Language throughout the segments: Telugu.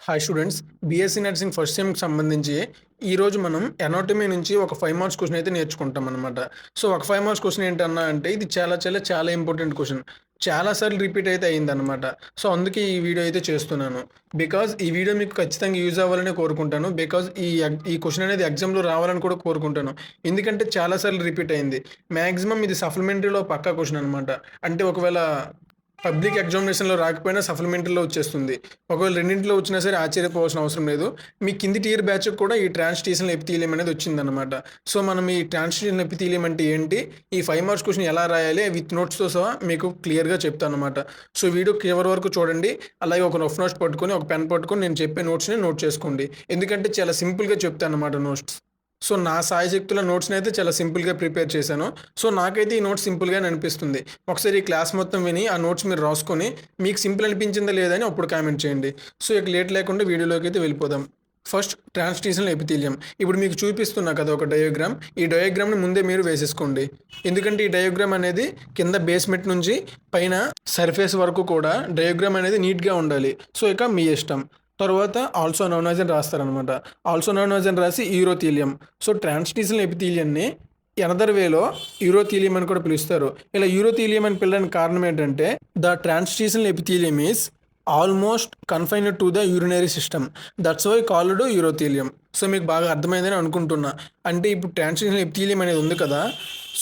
Hi students, BSc nursing first సెమ్‌కి సంబంధించి ఈరోజు మనం ఎనాటమీ నుంచి ఒక 5 మార్క్స్ క్వెషన్ అయితే నేర్చుకుంటాం అనమాట. సో, ఒక 5 మార్క్స్ క్వెషన్ ఏంటన్నా అంటే ఇది చాలా ఇంపార్టెంట్ క్వెషన్. చాలా సార్లు రిపీట్ అయితే అయిందనమాట. సో, అందుకే ఈ వీడియో అయితే చేస్తున్నాను. బికాజ్ ఈ వీడియో మీకు ఖచ్చితంగా యూజ్ అవ్వాలనే కోరుకుంటాను. బికాజ్ ఈ క్వెషన్ అనేది ఎగ్జామ్‌లో రావాలని కూడా కోరుకుంటాను. ఎందుకంటే చాలా సార్లు రిపీట్ అయింది. మాక్సిమం ఇది సప్లిమెంటరీలో పక్కా క్వెషన్ అనమాట. అంటే ఒకవేళ పబ్లిక్ ఎగ్జామినేషన్‌లో రాకపోయినా సప్లిమెంటరీలో వచ్చేస్తుంది. ఒకవేళ రెండింటిలో వచ్చినా సరే ఆశ్చర్యపోవాల్సిన అవసరం లేదు. మీ కింది టియర్ బ్యాచ్‌కి కూడా ఈ ట్రాన్స్‌లేషనల్ ఎపిథీలియం అనేది వచ్చిందనమాట. సో, మనం ఈ ట్రాన్స్‌లేషనల్ ఎపిథీలియం అంటే ఏంటి? ఈ 5 మార్క్స్ క్వెషన్ ఎలా రాయాలి? విత్ నోట్స్‌తో సహా మీకు క్లియర్‌గా చెప్తాననమాట. సో, వీడియో చివరి వరకు చూడండి. అలాగే ఒక రఫ్ నోట్స్ పట్టుకొని, ఒక పెన్ పట్టుకొని నేను చెప్పే నోట్స్‌ని నోట్ చేసుకోండి. ఎందుకంటే చాలా సింపుల్‌గా చెప్తానన్నమాట నోట్స్. సో, నా శాయశక్తుల నోట్స్‌నైతే చాలా సింపుల్‌గా ప్రిపేర్ చేశాను. సో, నాకైతే ఈ నోట్స్ సింపుల్‌గానే అనిపిస్తుంది. ఒకసారి ఈ క్లాస్ మొత్తం విని, ఆ నోట్స్ మీరు రాసుకొని, మీకు సింపుల్ అనిపించిందా లేదా అని అప్పుడు కామెంట్ చేయండి. సో, ఇక లేట్ లేకుండా వీడియోలోకైతే వెళ్ళిపోదాం. First translational epithelium. ఇప్పుడు మీకు చూపిస్తున్నా కదా ఒక డయాగ్రామ్. ఈ డయాగ్రామ్‌ని ముందే మీరు వేసేసుకోండి. ఎందుకంటే ఈ డయాగ్రామ్ అనేది కింద బేస్‌మెంట్ నుంచి పైన సర్ఫేస్ వరకు కూడా డయాగ్రామ్ అనేది నీట్‌గా ఉండాలి. సో, ఇక మీ ఇష్టం. తర్వాత ఆల్సో నోన్ యాజ్ అని రాస్తారనమాట. ఆల్సో నోన్ యాజ్ అని రాసి యూరోథీలియం. సో, ట్రాన్స్‌లేషనల్ ఎపిథీలియంని ఎనదర్ వేలో యూరోథీలియం అని కూడా పిలుస్తారు. ఇలా యూరోథీలియం అని పిలవడానికి కారణం ఏంటంటే the translational epithelium is almost confined to the urinary system. That's why called urothelium. So, మీకు బాగా అర్థమైందని అనుకుంటున్నా. అంటే ఇప్పుడు ట్రాన్స్‌లేషనల్ ఎపిథీలియం అనేది ఉంది కదా!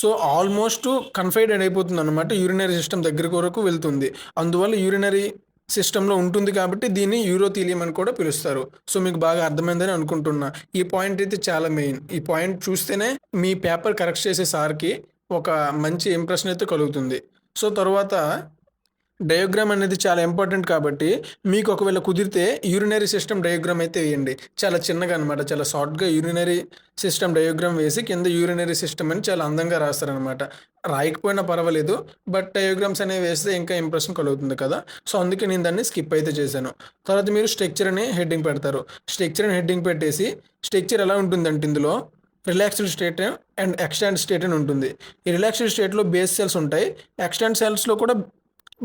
సో, ఆల్మోస్ట్ కన్ఫైన్డ్ అయిపోతుందనమాట. యూరినరీ సిస్టమ్ దగ్గర వరకు వెళ్తుంది. అందువల్ల యూరినరీ సిస్టమ్‌లో ఉంటుంది కాబట్టి దీన్ని యూరోథీలియం అని కూడా పిలుస్తారు. సో, మీకు బాగా అర్థమైందని అనుకుంటున్నా. ఈ పాయింట్ అయితే చాలా మెయిన్. ఈ పాయింట్ చూస్తేనే మీ పేపర్ కరెక్ట్ చేసే సార్‌కి ఒక మంచి ఇంప్రెషన్ అయితే కలుగుతుంది. సో, తరువాత డయాగ్రామ్ అనేది చాలా ఇంపార్టెంట్ కాబట్టి మీకు ఒకవేళ కుదిరితే యూరినరీ సిస్టమ్ డయాగ్రామ్ అయితే వేయండి. చాలా చిన్నగా అనమాట. చాలా షార్ట్‌గా యూరినరీ సిస్టమ్ డయాగ్రామ్ వేసి కింద యూరినరీ సిస్టమ్ అని చాలా అందంగా రాస్తారనమాట. రాయకపోయినా పర్వాలేదు. బట్ డయాగ్రామ్స్ అనేవి వేస్తే ఇంకా ఇంప్రెషన్ కలుగుతుంది కదా! సో, అందుకే నేను దాన్ని స్కిప్ అయితే చేశాను. తర్వాత మీరు స్ట్రక్చర్ అని హెడ్డింగ్ పెడతారు. స్ట్రక్చర్ అని హెడ్డింగ్ పెట్టేసి స్ట్రక్చర్ ఎలా ఉంటుందంటే ఇందులో relaxed state and extend state అని ఉంటుంది. ఈ రిలాక్స్డ్ స్టేట్‌లో బేస్ సెల్స్ ఉంటాయి. ఎక్స్టెండ్ సెల్స్‌లో కూడా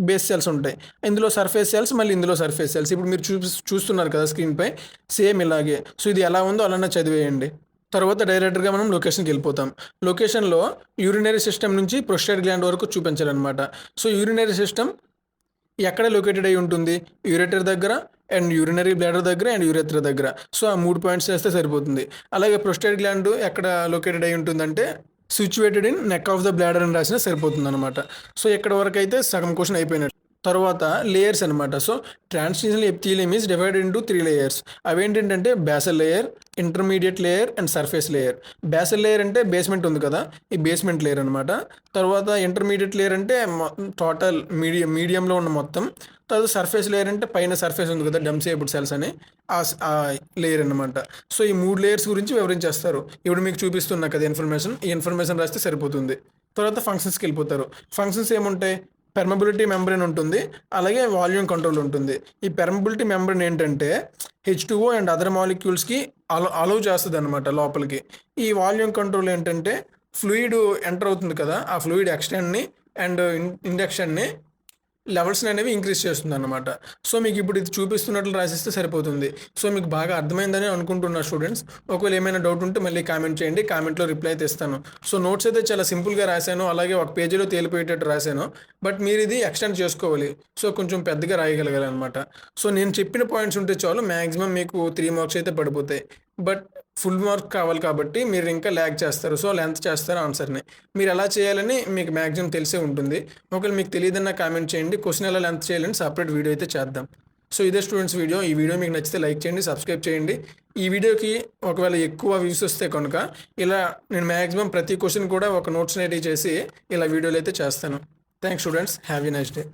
బేస్ సెల్స్ ఉంటాయి. ఇందులో సర్ఫేస్ సెల్స్, మళ్ళీ ఇందులో సర్ఫేస్ సెల్స్. ఇప్పుడు మీరు చూస్తున్నారు కదా స్క్రీన్‌పై సేమ్ ఇలాగే. సో, ఇది ఎలా ఉందో అలానే చదివేయండి. తర్వాత డైరెక్ట్‌గా మనం లొకేషన్‌కి వెళ్ళిపోతాం. లొకేషన్‌లో యూరినరీ సిస్టమ్ నుంచి ప్రొస్టేట్ గ్లాండ్ వరకు చూపించాలన్నమాట. సో, యూరినరీ సిస్టమ్ ఎక్కడ లొకేటెడ్ అయి ఉంటుంది? యూరేటర్ దగ్గర అండ్ యూరినరీ బ్లాడర్ దగ్గర అండ్ యూరెథ్రా దగ్గర. సో, ఆ 3 పాయింట్స్ చేస్తే సరిపోతుంది. అలాగే ప్రొస్టేట్ గ్లాండ్ ఎక్కడ లొకేటెడ్ అయి ఉంటుందంటే situated in neck of the bladder అని రాసినా సరిపోతుందనమాట. సో, ఇక్కడ వరకు అయితే సగం క్వెషన్ అయిపోయినట్టు. తర్వాత లేయర్స్ అనమాట. So, translational epithelium is divided into 3 layers. అవేంటంటే basal layer, intermediate layer and surface layer. Basal layer అంటే బేస్మెంట్ ఉంది కదా! ఈ బేస్మెంట్ లేయర్ అనమాట. తర్వాత ఇంటర్మీడియేట్ లేయర్ అంటే టోటల్ మీడియంలో ఉన్న మొత్తం. తర్వాత సర్ఫేస్ లేయర్ అంటే పైన సర్ఫేస్ ఉంది కదా! డమ్ షేప్డ్ సెల్స్ అని ఆ లేయర్ అనమాట. సో, ఈ 3 లేయర్స్ గురించి వివరించేస్తారు. ఇప్పుడు మీకు చూపిస్తున్నా కదా ఇన్ఫర్మేషన్. ఈ ఇన్ఫర్మేషన్ రాస్తే సరిపోతుంది. తర్వాత ఫంక్షన్స్‌కి వెళ్ళిపోతారు. ఫంక్షన్స్ ఏముంటాయి? పెర్మబిలిటీ మెంబ్రేన్ ఉంటుంది. అలాగే వాల్యూమ్ కంట్రోల్ ఉంటుంది. ఈ పెర్మబిలిటీ మెంబ్రేన్ ఏంటంటే H2O అండ్ అదర్ మాలిక్యూల్స్‌కి అలౌ చేస్తదనమాట లోపలికి. ఈ వాల్యూమ్ కంట్రోల్ ఏంటంటే ఫ్లూయిడ్ ఎంటర్ అవుతుంది కదా! ఆ ఫ్లూయిడ్ ఎక్స్టెండ్‌ని అండ్ ఇండక్షన్‌ని లెవెల్స్‌ని అనేవి ఇంక్రీజ్ చేస్తుందన్నమాట. సో, మీకు ఇప్పుడు ఇది చూపిస్తున్నట్లు రాసిస్తే సరిపోతుంది. సో, మీకు బాగా అర్థమైందని అనుకుంటున్నా స్టూడెంట్స్. ఒకవేళ ఏమైనా డౌట్ ఉంటే మళ్ళీ కామెంట్ చేయండి. కామెంట్‌లో రిప్లై అయితే ఇస్తాను. సో, నోట్స్ అయితే చాలా సింపుల్‌గా రాశాను. అలాగే ఒక పేజీలో తేలిపోయేటట్టు రాశాను. బట్ మీరు ఇది ఎక్స్టెండ్ చేసుకోవాలి. సో, కొంచెం పెద్దగా రాయగలగాలన్నమాట. సో, నేను చెప్పిన పాయింట్స్ ఉంటే చాలు మాక్సిమం మీకు 3 మార్క్స్ అయితే పడిపోతాయి. బట్ ఫుల్ మార్క్ కావాలి కాబట్టి మీరు ఇంకా ల్యాగ్ చేస్తారు. సో, లెంత్ చేస్తారు ఆన్సర్‌ని. మీరు ఎలా చేయాలని మీకు మాక్సిమం తెలిసే ఉంటుంది. ఒకవేళ మీకు తెలియదన్నా కామెంట్ చేయండి. క్వెషన్ ఎలా లెంత్ చేయాలని సెపరేట్ వీడియో అయితే చేద్దాం. సో, ఇదే స్టూడెంట్స్ వీడియో. ఈ వీడియో మీకు నచ్చితే లైక్ చేయండి, సబ్స్క్రైబ్ చేయండి. ఈ వీడియోకి ఒకవేళ ఎక్కువ వ్యూస్ వస్తే కనుక ఇలా నేను మాక్సిమం ప్రతి క్వెషన్ కూడా ఒక నోట్స్ రెడీ చేసి ఇలా వీడియోలు అయితే చేస్తాను. Thanks students. Have a nice day.